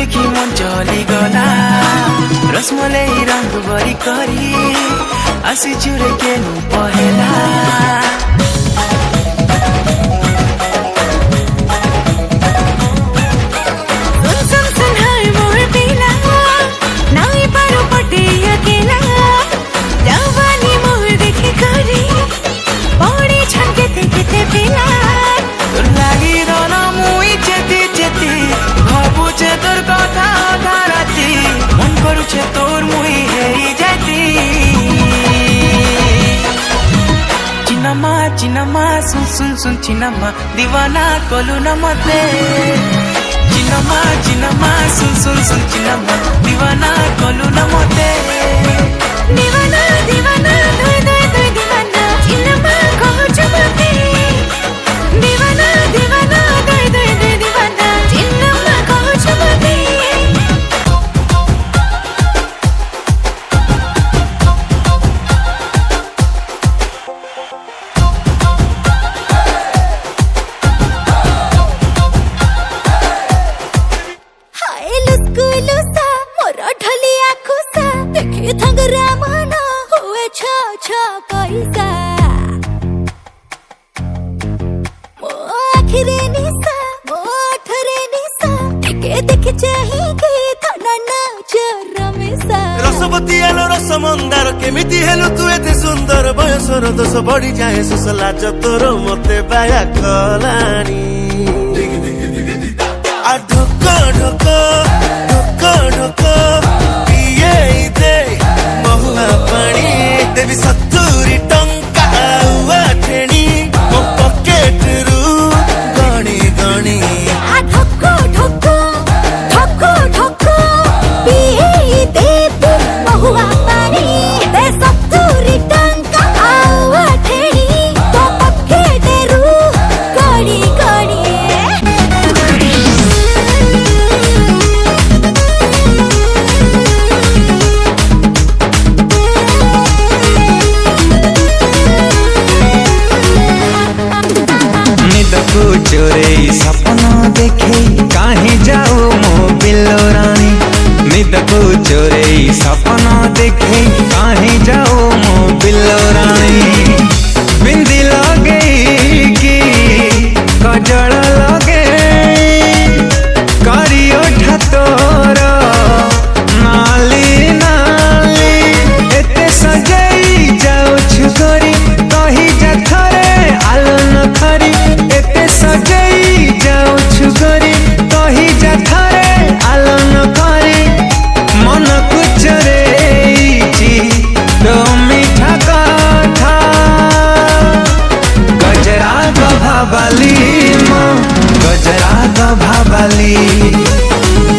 देखि मन चली गला रसमलाई रंग बरी करी आसी चुरे केनु पहेला चिनमा सुन सुन सुन चिनमा दीवाना कोलू न मते चिनमा चिनमा सुन सुन सुन चिनमा दीवाना कोलू न मते दीवाना दीवाना दोय दोय दोय दीवाना चिनमा कहूच मते दीवाना दीवाना दोय दोय दोय दीवाना चिनमा कहूच मते रसवती आलो रस मंदार केमिति हेलु तू एते सुंदर बयसर दोष बढ़ी जाए सुस लाज तोर मते बाया कलानी आ ढोक ढोक ढोक ढोक पिए दे महुआ पानी देवी 70 टंका आउआ ठेणी मो पॉकेट रु गणी गणी आ ढोक ढोक ढोक ढोक पिए दे महुआ पानी दे 70 टंका आउआ ठेणी तो पॉकेट रु गणी गणी चोरे सपना देखे काहे जाओ मो बिल्लो रानी निद को चोरे सपना देखे काहे जाओ मो बिल्लो रानी बिंदी लगे कि कजल लगे करियो ठतोर नाली नाली एते सजाई जाओ छुकरी कही जा थरे आलो न खरी सजई जाऊ छुकरी कही जा थरे आलो न करी मन कुचरे तो मीठा कथा गजरा गभाबाली मो गजरा गभाबाली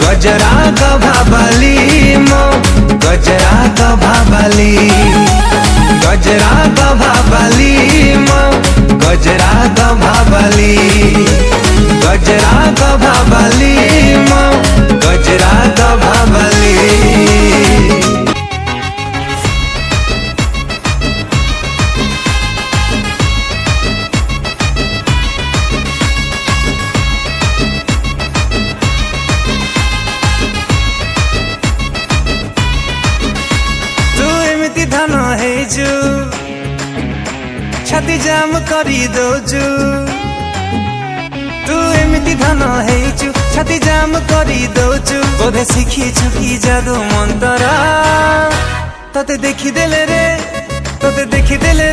गजरा गभाबाली मो गजरा गभाबाली गजरा गभाबाली मो गजरा गभाबाली गजरा गभाबाली मो गजरा गभाबाली तू एमिति धन हेजु छाती जाम करी दौचु तू एमिति धन हेचु छाती जाम करी दौचु बोधे शिखी छुकी जादू मंतरा तते देखी देले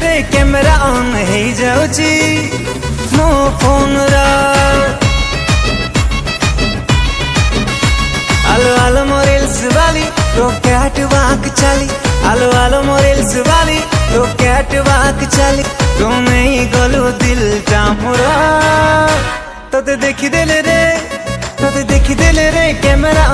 रे कैमरा ऑन हे जाउची मो फोन रा आलो आलो मोरेल्स वाली तो कैट वाक चली आलो आलो मोरेल्स वाली तो कैट वाक चली तू नहीं गलो दिल टामुरा तते देखी देले रे कैमरा